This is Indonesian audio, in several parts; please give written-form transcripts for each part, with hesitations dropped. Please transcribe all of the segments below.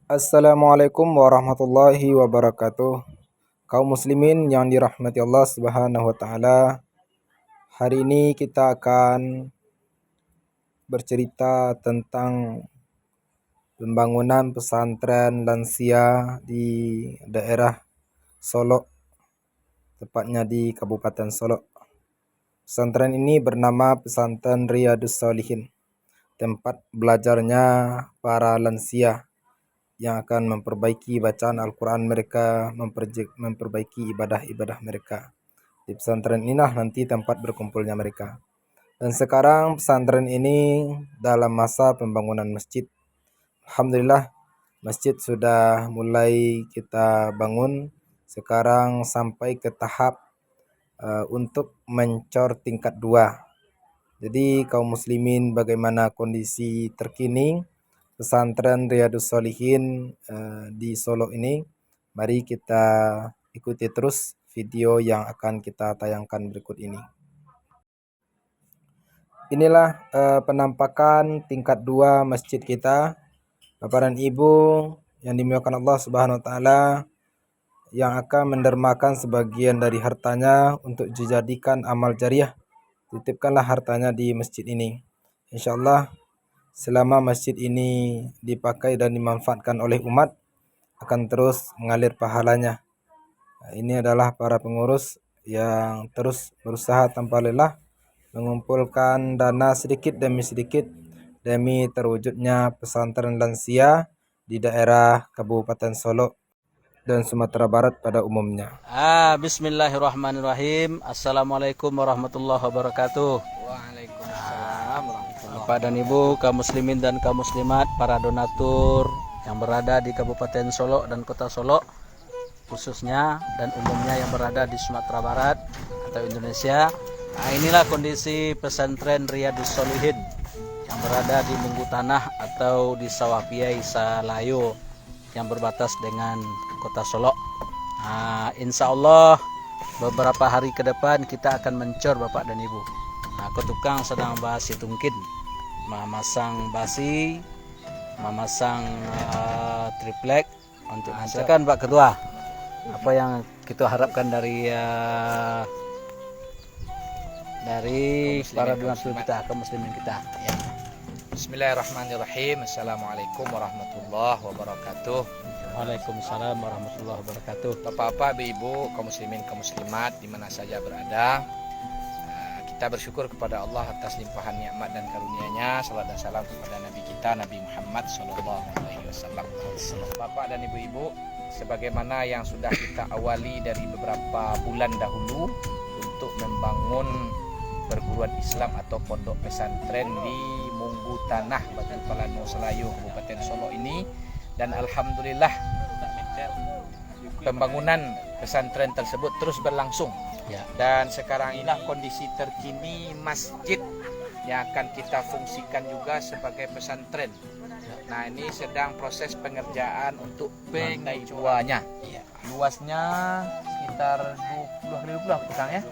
Assalamualaikum warahmatullahi wabarakatuh. Kaum muslimin yang dirahmati Allah Subhanahu wa taala. Hari ini kita akan bercerita tentang pembangunan pesantren lansia di daerah Solok, tepatnya di Kabupaten Solok. Pesantren ini bernama Pesantren Riyadus Shalihin, tempat belajarnya para lansia yang akan memperbaiki bacaan Al-Quran mereka, memperbaiki ibadah-ibadah mereka. Di pesantren inilah nanti tempat berkumpulnya mereka. Dan sekarang pesantren ini dalam masa pembangunan masjid. Alhamdulillah, masjid sudah mulai kita bangun. Sekarang sampai ke tahap untuk mencor tingkat 2. Jadi kaum muslimin, bagaimana kondisi terkini pesantren Riyadus Shalihin di Solo ini? Mari kita ikuti terus video yang akan kita tayangkan berikut ini. Inilah penampakan tingkat 2 masjid kita. Bapak dan Ibu yang dimuliakan Allah Subhanahu wa taala, yang akan mendermakan sebagian dari hartanya untuk dijadikan amal jariah, titipkanlah hartanya di masjid ini. Insyaallah selama masjid ini dipakai dan dimanfaatkan oleh umat, akan terus mengalir pahalanya. Ini adalah para pengurus yang terus berusaha tanpa lelah mengumpulkan dana sedikit demi sedikit demi terwujudnya pesantren lansia di daerah Kabupaten Solok dan Sumatera Barat pada umumnya. Bismillahirrahmanirrahim. Assalamualaikum warahmatullahi wabarakatuh. Waalaikumsalam warahmatullahi Bapak dan Ibu, kaum muslimin dan kaum muslimat, para donatur yang berada di Kabupaten Solok dan Kota Solok khususnya, dan umumnya yang berada di Sumatera Barat atau Indonesia. Nah, inilah kondisi pesantren Riyadus Shalihin yang berada di Munggu Tanah atau di Sawah Piai Salayo yang berbatas dengan Kota Solok. Nah, insya Allah beberapa hari ke depan kita akan mencor Bapak dan Ibu. Nah, tukang sedang basi tungkin, memasang basi, memasang triplek untuk silakan Pak Ketua. Apa yang kita harapkan dari para donatur kita, kaum muslimin kita, ya. Bismillahirrahmanirrahim. Assalamualaikum warahmatullahi wabarakatuh. Waalaikumsalam warahmatullahi wabarakatuh. Bapak-bapak, ibu, kaum muslimin, kaum muslimat di mana saja berada, kita bersyukur kepada Allah atas limpahan nikmat dan karunia-Nya. Salawat dan salam kepada Nabi kita, Nabi Muhammad SAW. Bapak dan ibu-ibu, sebagaimana yang sudah kita awali dari beberapa bulan dahulu untuk membangun perguruan Islam atau pondok pesantren di Munggu Tanah, Batu Palano Selayu, Kabupaten Solok ini, dan alhamdulillah pembangunan pesantren tersebut terus berlangsung. Ya. Dan sekarang inilah kondisi terkini masjid yang akan kita fungsikan juga sebagai pesantren. Nah, ini sedang proses pengerjaan untuk penghijauannya. Ya. Luasnya sekitar 20 kali 20 ya.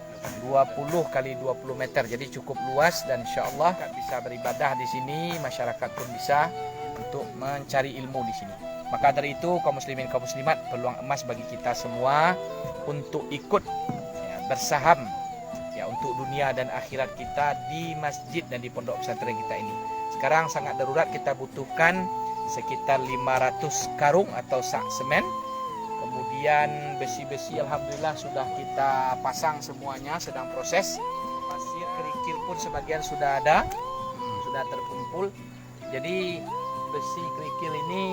20 kali 20 meter. Jadi cukup luas, dan insya Allah bisa beribadah di sini, masyarakat pun bisa untuk mencari ilmu di sini. Maka dari itu kaum muslimin kaum muslimat, peluang emas bagi kita semua untuk ikut bersaham untuk dunia dan akhirat kita di masjid dan di pondok pesantren kita ini. Sekarang sangat darurat, kita butuhkan sekitar 500 karung atau sak semen. Kemudian besi-besi alhamdulillah sudah kita pasang semuanya, sedang proses. Pasir kerikil pun sebagian sudah ada, sudah terkumpul. Jadi besi kerikil ini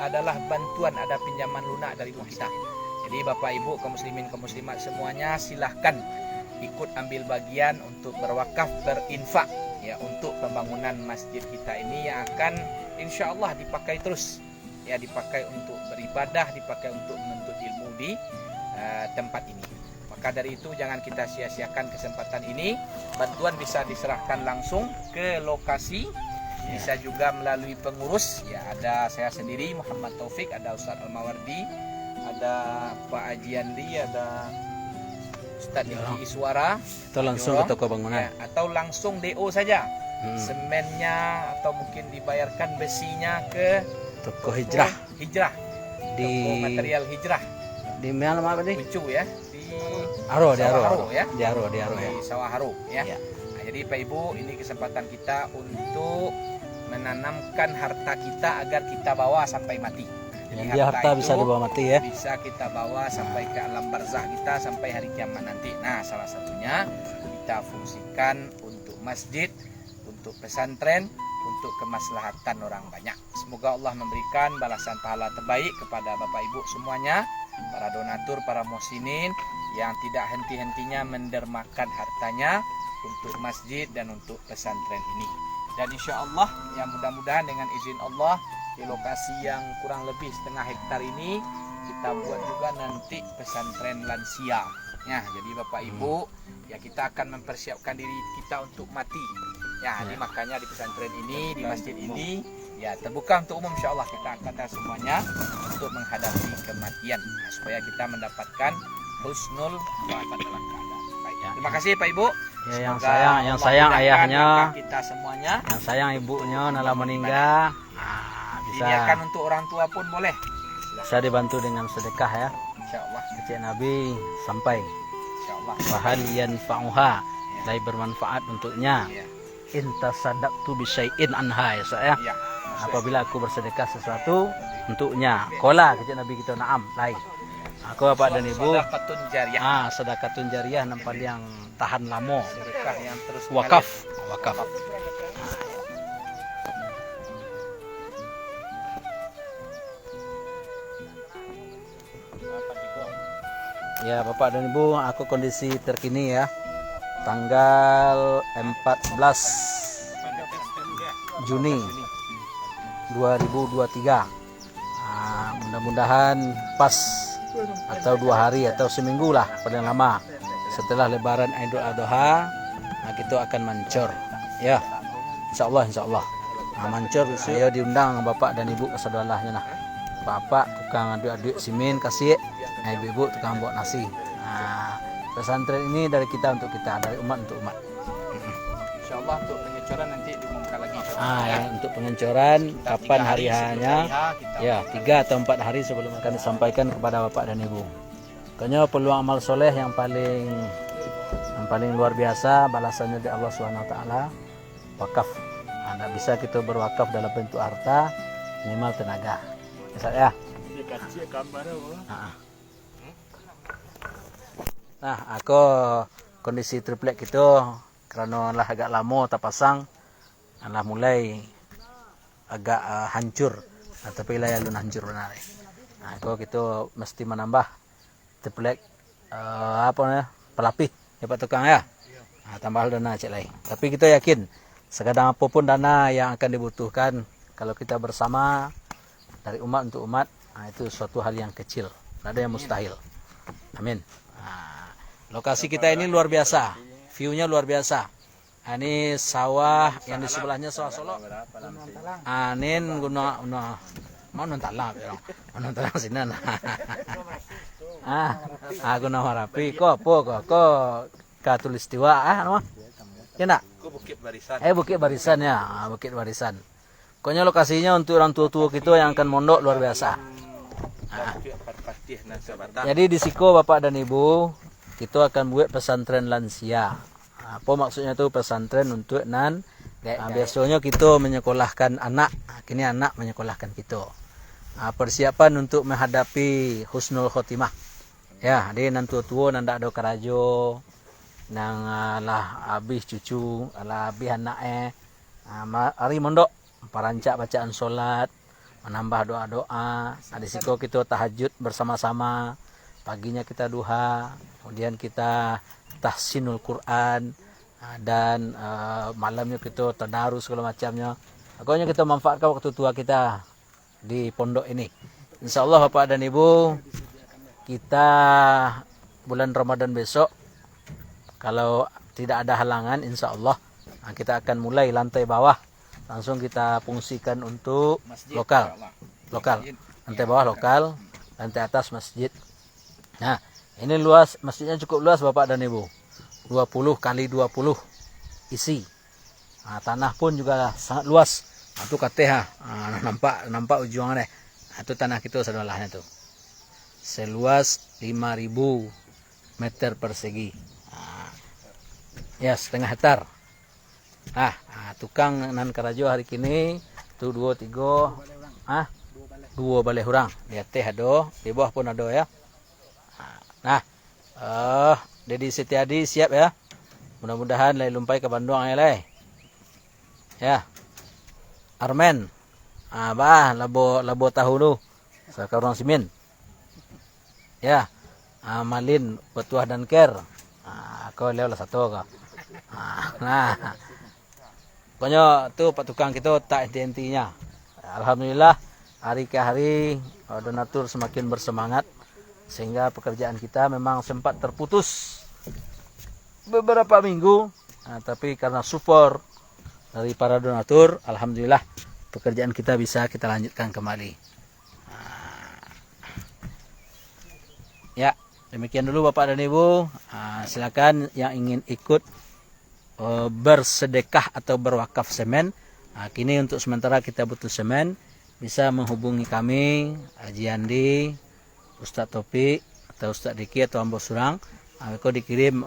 adalah bantuan, ada pinjaman lunak dari kita. Jadi Bapak Ibu kaum muslimin kaum muslimat semuanya silahkan ikut ambil bagian untuk berwakaf, berinfak ya untuk pembangunan masjid kita ini yang akan insya Allah dipakai terus ya, dipakai untuk beribadah, dipakai untuk menuntut ilmu di tempat ini. Maka dari itu jangan kita sia-siakan kesempatan ini. Bantuan bisa diserahkan langsung ke lokasi, bisa juga melalui pengurus ya, ada saya sendiri Muhammad Taufik, ada Ustaz Al-Mawardi, ada Pak Ajiandi, ada Ustaz Niki Iswara. Atau langsung ke toko bangunan ya, atau langsung DO saja semennya, atau mungkin dibayarkan besinya ke Toko Hijrah Hijrah. di Toko material hijrah. di mana Pak tadi? Lucu ya. Di Aro, di Aro. Sawah Haro, ya. Di Aro ya. Di Sawah Haro ya. Ya. Nah, jadi Pak Ibu, ini kesempatan kita untuk menanamkan harta kita agar kita bawa sampai mati. Jadi Yang dia harta bisa itu dibawa mati ya. bisa kita bawa sampai ke alam barzah kita sampai hari kiamat nanti. Nah, salah satunya kita fungsikan untuk masjid, untuk pesantren, untuk kemaslahatan orang banyak. Semoga Allah memberikan balasan pahala terbaik kepada Bapak Ibu semuanya, para donatur, para muhsinin yang tidak henti-hentinya mendermakan hartanya untuk masjid dan untuk pesantren ini. Dan insya Allah, ya mudah-mudahan dengan izin Allah, di lokasi yang kurang lebih setengah hektar ini kita buat juga nanti pesantren lansia. Ya, jadi Bapak Ibu, ya kita akan mempersiapkan diri kita untuk mati. Ya, jadi makanya di pesantren ini, di masjid ini, ya terbuka untuk umum, insya Allah kita akan semuanya untuk menghadapi kematian, nah, supaya kita mendapatkan husnul khatimah dalam keadaan baik. Terima kasih Pak Ibu. Ya, yang Semoga sayang Allah ayahnya, mudahkan kita semuanya. yang sayang ibunya nala meninggal. Bisa Diniatkan untuk orang tua pun boleh. bisa dibantu dengan sedekah ya. Insya Allah. Kecil Nabi sampai Insya Allah. wahal yanfa'uha, lai bermanfaat untuknya. Iya. Inta sadaqtu bisyai'in anha ya saya. Iya. Apabila aku bersedekah sesuatu untuknya. Kola kecil Nabi kita naam lai. Aku Bapak dan Ibu. Sedekatun jariyah. Sedekatun jariyah nampak yang tahan lama. Sedekah yang terus Wakaf. mengalir. Wakaf. Ya Bapak dan Ibu, aku kondisi terkini ya. Tanggal 14 Juni 2023. Mudah-mudahan pas atau 2 hari atau seminggu lah paling lama setelah lebaran Idul Adha, kita akan mancur ya. Insya Allah mancur. Saya diundang Bapak dan Ibu kesadalahnya nah. Bapak tukang aduk-aduk simin kasih, ibu-ibu tukang buat nasi. Pesantren ini dari kita untuk kita, dari umat untuk umat. Insya Allah untuk pengecoran nanti diumumkan lagi. Ya, untuk pengecoran kapan hari hanya ya 3 atau 4 hari sebelum akan disampaikan kepada Bapak dan Ibu. Pokoknya peluang amal soleh yang paling luar biasa balasannya dari Allah SWT, wakaf. Tidak bisa kita berwakaf dalam bentuk harta, minimal tenaga. Ya. Nah, aku kondisi triplek itu karena lah agak lama tak pasang, lah mulai agak hancur, tapi lah alun hancur benar. Nah, aku gitu mesti menambah triplek pelapis ya Pak Tukang ya. Nah, tambah dana cek lain. Tapi kita yakin sekadang apapun dana yang akan dibutuhkan kalau kita bersama dari umat untuk umat, itu suatu hal yang kecil, tidak ada yang mustahil. Amin. Lokasi kita ini luar biasa, view-nya luar biasa. Ini sawah yang di sebelahnya sawah Solo. Anin guna mau nontalang ya. Nontalang sini nah. Aku nama rapi kok katulistiwa nama. Ya nak? Bukit Barisan. Bukit Barisan ya, Bukit Barisan. Pokoknya lokasinya untuk orang tua-tua kita yang akan mondok luar biasa. Jadi di Siko Bapak dan Ibu, kita akan buat pesantren lansia. Apa maksudnya itu pesantren untuk biasanya kita menyekolahkan anak, kini anak menyekolahkan kita. Persiapan untuk menghadapi husnul khotimah. Ya, jadi nan tua-tua nan ada kerajo, nang lah habis cucu, lah habis anak hari mondok, parancak bacaan solat, menambah doa-doa. Di Siko kita tahajud bersama-sama, paginya kita duha, kemudian kita tahsinul Quran, dan malamnya kita tadarus segala macamnya. Pokoknya kita manfaatkan waktu tua kita di pondok ini. Insya Allah Bapak dan Ibu, kita bulan Ramadan besok, kalau tidak ada halangan, insya Allah kita akan mulai lantai bawah, langsung kita fungsikan untuk masjid, lokal. Lantai bawah lokal, lantai atas masjid. Nah, ini luas, masjidnya cukup luas Bapak dan Ibu, 20 kali 20 isi. Tanah pun juga sangat luas, Itu kateh nampak ujungnya deh. Itu tanah kita sebelahnya tuh. Seluas 5.000 meter persegi. Ya, setengah hektar. Tukang nan karajo hari kini tu 2 3 dua balai hurang. Di atas ada, di bawah pun ada ya. Dedi Setiadi siap ya. Mudah-mudahan lai lumpai ke Bandung ya. Ya. Armen. Labo tahu lu. Sekarang simin. Ya. Malin Petuah dan Ker. Kau lewat satu kau. Pokoknya tuh Pak Tukang kita tak henti-hentinya. Alhamdulillah hari ke hari donatur semakin bersemangat sehingga pekerjaan kita memang sempat terputus beberapa minggu, tapi karena support dari para donatur, alhamdulillah pekerjaan kita bisa kita lanjutkan kembali. Ya, demikian dulu Bapak dan Ibu. Silakan yang ingin ikut bersedekah atau berwakaf semen. Kini untuk sementara kita butuh semen, bisa menghubungi kami, Haji Andi, Ustadz Topik, atau Ustadz Diki atau Ambo Surang. Kau dikirim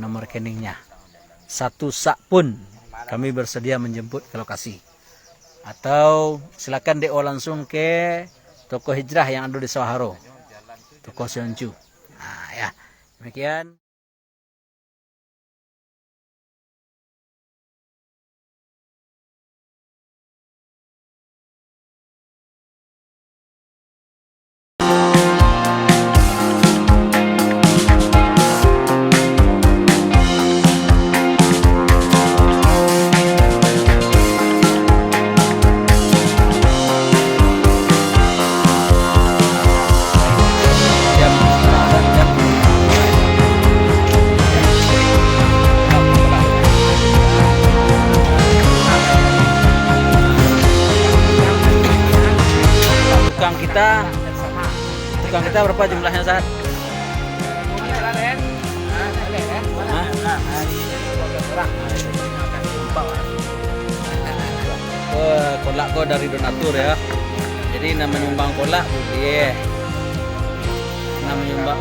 nomor rekeningnya. 1 sak pun kami bersedia menjemput ke lokasi. Atau silakan DO langsung ke toko hijrah yang ada di Sawaharo, toko Sioncu. Ya, demikian. Tukang kita berapa jumlahnya saat? Kolak kok dari donatur ya. Jadi nama nyumbang kolak boleh. Nama nyumbang